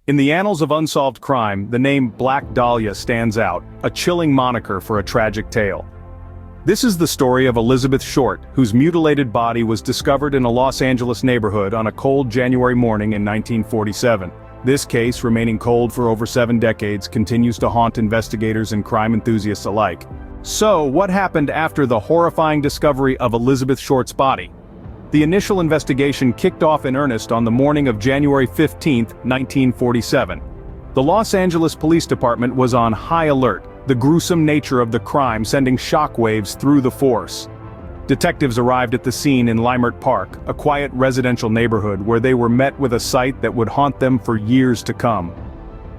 In the annals of unsolved crime, the name Black Dahlia stands out, a chilling moniker for a tragic tale. This is the story of Elizabeth Short, whose mutilated body was discovered in a Los Angeles neighborhood on a cold January morning in 1947. This case, remaining cold for over 7 decades, continues to haunt investigators and crime enthusiasts alike. So, what happened after the horrifying discovery of Elizabeth Short's body? The initial investigation kicked off in earnest on the morning of January 15, 1947. The Los Angeles Police Department was on high alert, the gruesome nature of the crime sending shockwaves through the force. Detectives arrived at the scene in Leimert Park, a quiet residential neighborhood where they were met with a sight that would haunt them for years to come.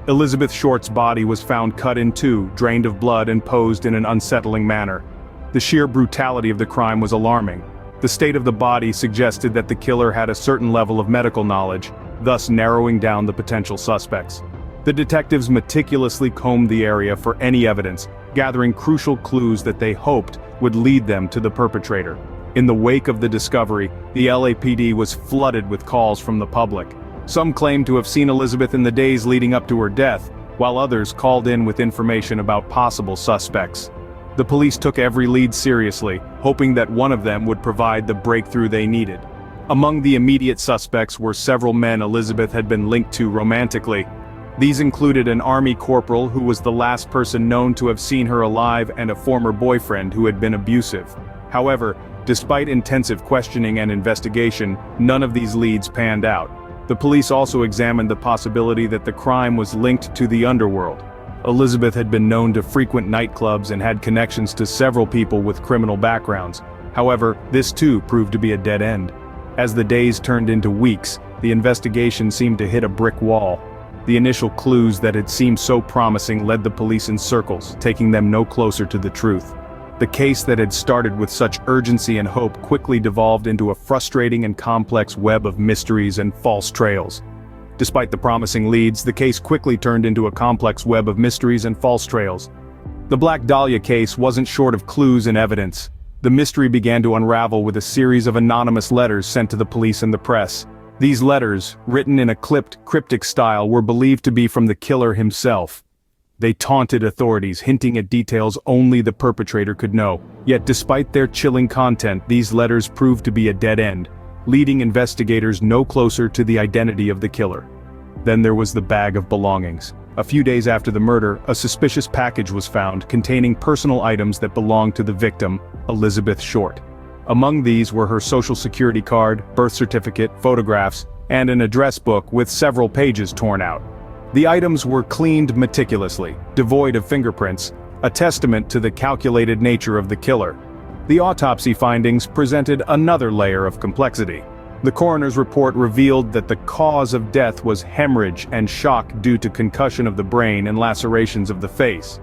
Elizabeth Short's body was found cut in two, drained of blood and posed in an unsettling manner. The sheer brutality of the crime was alarming. The state of the body suggested that the killer had a certain level of medical knowledge, thus narrowing down the potential suspects. The detectives meticulously combed the area for any evidence, gathering crucial clues that they hoped would lead them to the perpetrator. In the wake of the discovery, the LAPD was flooded with calls from the public. Some claimed to have seen Elizabeth in the days leading up to her death, while others called in with information about possible suspects. The police took every lead seriously, hoping that one of them would provide the breakthrough they needed. Among the immediate suspects were several men Elizabeth had been linked to romantically. These included an army corporal who was the last person known to have seen her alive and a former boyfriend who had been abusive. However, despite intensive questioning and investigation, none of these leads panned out. The police also examined the possibility that the crime was linked to the underworld. Elizabeth had been known to frequent nightclubs and had connections to several people with criminal backgrounds. However, this too proved to be a dead end. As the days turned into weeks, the investigation seemed to hit a brick wall. The initial clues that had seemed so promising led the police in circles, taking them no closer to the truth. The case that had started with such urgency and hope quickly devolved into a frustrating and complex web of mysteries and false trails. Despite the promising leads, the case quickly turned into a complex web of mysteries and false trails. The Black Dahlia case wasn't short of clues and evidence. The mystery began to unravel with a series of anonymous letters sent to the police and the press. These letters, written in a clipped, cryptic style, were believed to be from the killer himself. They taunted authorities, hinting at details only the perpetrator could know. Yet despite their chilling content, these letters proved to be a dead end, leading investigators no closer to the identity of the killer. Then there was the bag of belongings. A few days after the murder, a suspicious package was found containing personal items that belonged to the victim, Elizabeth Short. Among these were her social security card, birth certificate, photographs, and an address book with several pages torn out. The items were cleaned meticulously, devoid of fingerprints, a testament to the calculated nature of the killer. The autopsy findings presented another layer of complexity. The coroner's report revealed that the cause of death was hemorrhage and shock due to concussion of the brain and lacerations of the face.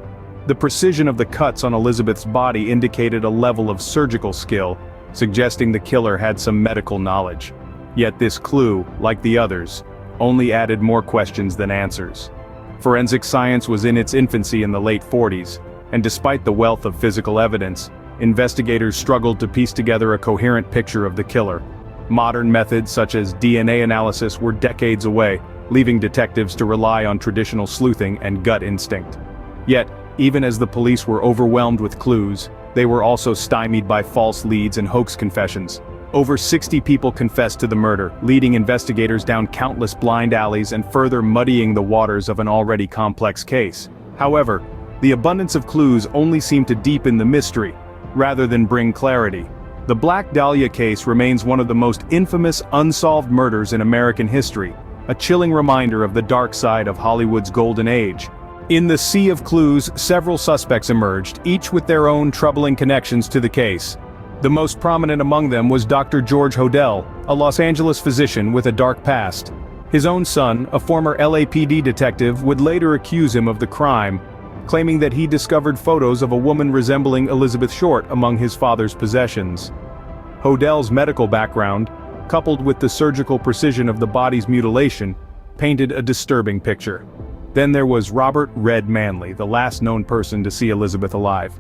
The precision of the cuts on Elizabeth's body indicated a level of surgical skill, suggesting the killer had some medical knowledge. Yet this clue, like the others, only added more questions than answers. Forensic science was in its infancy in the late 40s, and despite the wealth of physical evidence, investigators struggled to piece together a coherent picture of the killer. Modern methods such as DNA analysis were decades away, leaving detectives to rely on traditional sleuthing and gut instinct. Yet, even as the police were overwhelmed with clues, they were also stymied by false leads and hoax confessions. Over 60 people confessed to the murder, leading investigators down countless blind alleys and further muddying the waters of an already complex case. However, the abundance of clues only seemed to deepen the mystery, rather than bring clarity. The Black Dahlia case remains one of the most infamous unsolved murders in American history, a chilling reminder of the dark side of Hollywood's golden age. In the sea of clues, several suspects emerged, each with their own troubling connections to the case. The most prominent among them was Dr. George Hodel, a Los Angeles physician with a dark past. His own son, a former LAPD detective, would later accuse him of the crime, claiming that he discovered photos of a woman resembling Elizabeth Short among his father's possessions. Hodel's medical background, coupled with the surgical precision of the body's mutilation, painted a disturbing picture. Then there was Robert "Red" Manley, the last known person to see Elizabeth alive.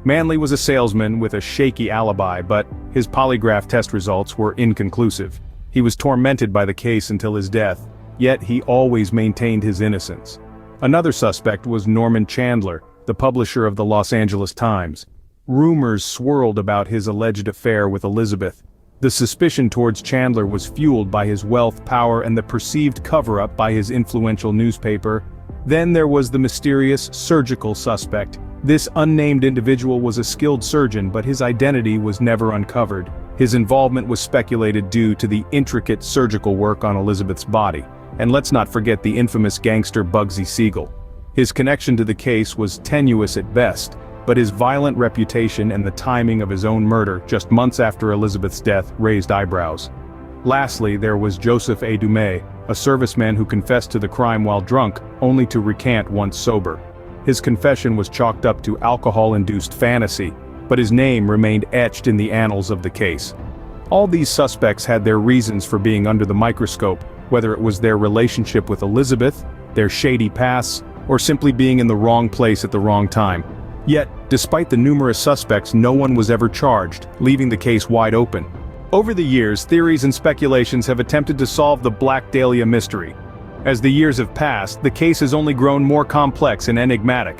Manley was a salesman with a shaky alibi, but his polygraph test results were inconclusive. He was tormented by the case until his death, yet he always maintained his innocence. Another suspect was Norman Chandler, the publisher of the Los Angeles Times. Rumors swirled about his alleged affair with Elizabeth. The suspicion towards Chandler was fueled by his wealth, power, and the perceived cover-up by his influential newspaper. Then there was the mysterious surgical suspect. This unnamed individual was a skilled surgeon, but his identity was never uncovered. His involvement was speculated due to the intricate surgical work on Elizabeth's body. And let's not forget the infamous gangster Bugsy Siegel. His connection to the case was tenuous at best, but his violent reputation and the timing of his own murder just months after Elizabeth's death raised eyebrows. Lastly, there was Joseph A. Dumais, a serviceman who confessed to the crime while drunk, only to recant once sober. His confession was chalked up to alcohol-induced fantasy, but his name remained etched in the annals of the case. All these suspects had their reasons for being under the microscope, whether it was their relationship with Elizabeth, their shady pasts, or simply being in the wrong place at the wrong time. Yet, despite the numerous suspects, no one was ever charged, leaving the case wide open. Over the years, theories and speculations have attempted to solve the Black Dahlia mystery. As the years have passed, the case has only grown more complex and enigmatic.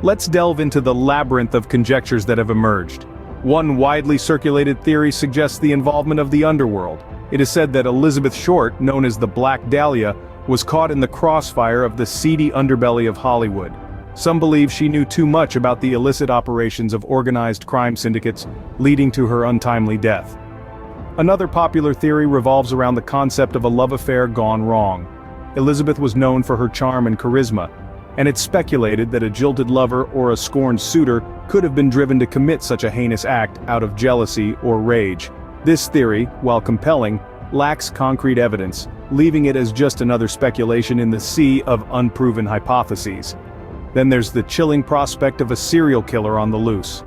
Let's delve into the labyrinth of conjectures that have emerged. One widely circulated theory suggests the involvement of the underworld. It is said that Elizabeth Short, known as the Black Dahlia, was caught in the crossfire of the seedy underbelly of Hollywood. Some believe she knew too much about the illicit operations of organized crime syndicates, leading to her untimely death. Another popular theory revolves around the concept of a love affair gone wrong. Elizabeth was known for her charm and charisma, and it's speculated that a jilted lover or a scorned suitor could have been driven to commit such a heinous act out of jealousy or rage. This theory, while compelling, lacks concrete evidence, leaving it as just another speculation in the sea of unproven hypotheses. Then there's the chilling prospect of a serial killer on the loose.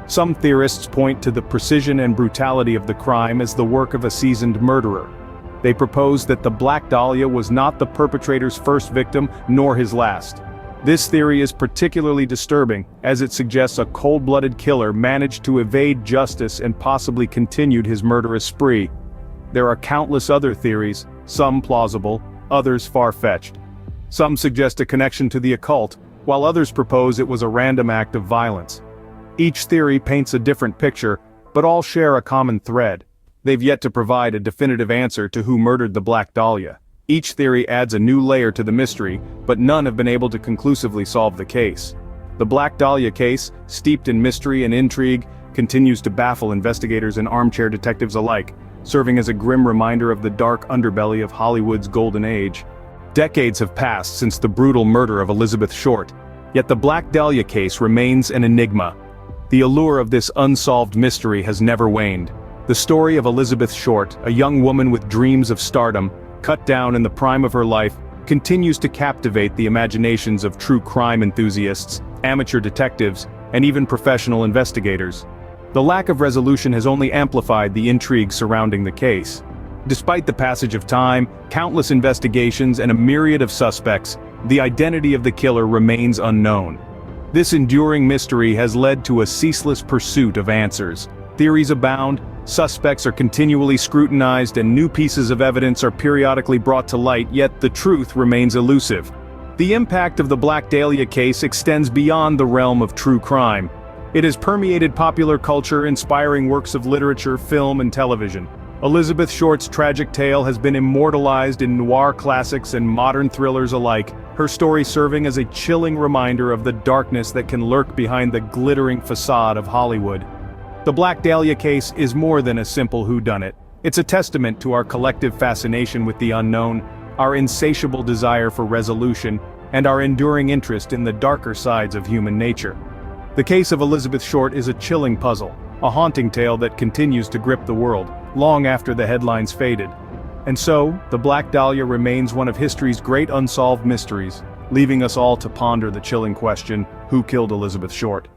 Some theorists point to the precision and brutality of the crime as the work of a seasoned murderer. They propose that the Black Dahlia was not the perpetrator's first victim, nor his last. This theory is particularly disturbing, as it suggests a cold-blooded killer managed to evade justice and possibly continued his murderous spree. There are countless other theories, some plausible, others far-fetched. Some suggest a connection to the occult, while others propose it was a random act of violence. Each theory paints a different picture, but all share a common thread. They've yet to provide a definitive answer to who murdered the Black Dahlia. Each theory adds a new layer to the mystery, but none have been able to conclusively solve the case. The Black Dahlia case, steeped in mystery and intrigue, continues to baffle investigators and armchair detectives alike, serving as a grim reminder of the dark underbelly of Hollywood's golden age. Decades have passed since the brutal murder of Elizabeth Short, yet the Black Dahlia case remains an enigma. The allure of this unsolved mystery has never waned. The story of Elizabeth Short, a young woman with dreams of stardom, cut down in the prime of her life, continues to captivate the imaginations of true crime enthusiasts, amateur detectives, and even professional investigators. The lack of resolution has only amplified the intrigue surrounding the case. Despite the passage of time, countless investigations, and a myriad of suspects, the identity of the killer remains unknown. This enduring mystery has led to a ceaseless pursuit of answers. Theories abound, suspects are continually scrutinized, and new pieces of evidence are periodically brought to light, yet the truth remains elusive. The impact of the Black Dahlia case extends beyond the realm of true crime. It has permeated popular culture, inspiring works of literature, film, and television. Elizabeth Short's tragic tale has been immortalized in noir classics and modern thrillers alike, her story serving as a chilling reminder of the darkness that can lurk behind the glittering facade of Hollywood. The Black Dahlia case is more than a simple whodunit. It's a testament to our collective fascination with the unknown, our insatiable desire for resolution, and our enduring interest in the darker sides of human nature. The case of Elizabeth Short is a chilling puzzle, a haunting tale that continues to grip the world, long after the headlines faded. And so, the Black Dahlia remains one of history's great unsolved mysteries, leaving us all to ponder the chilling question, who killed Elizabeth Short?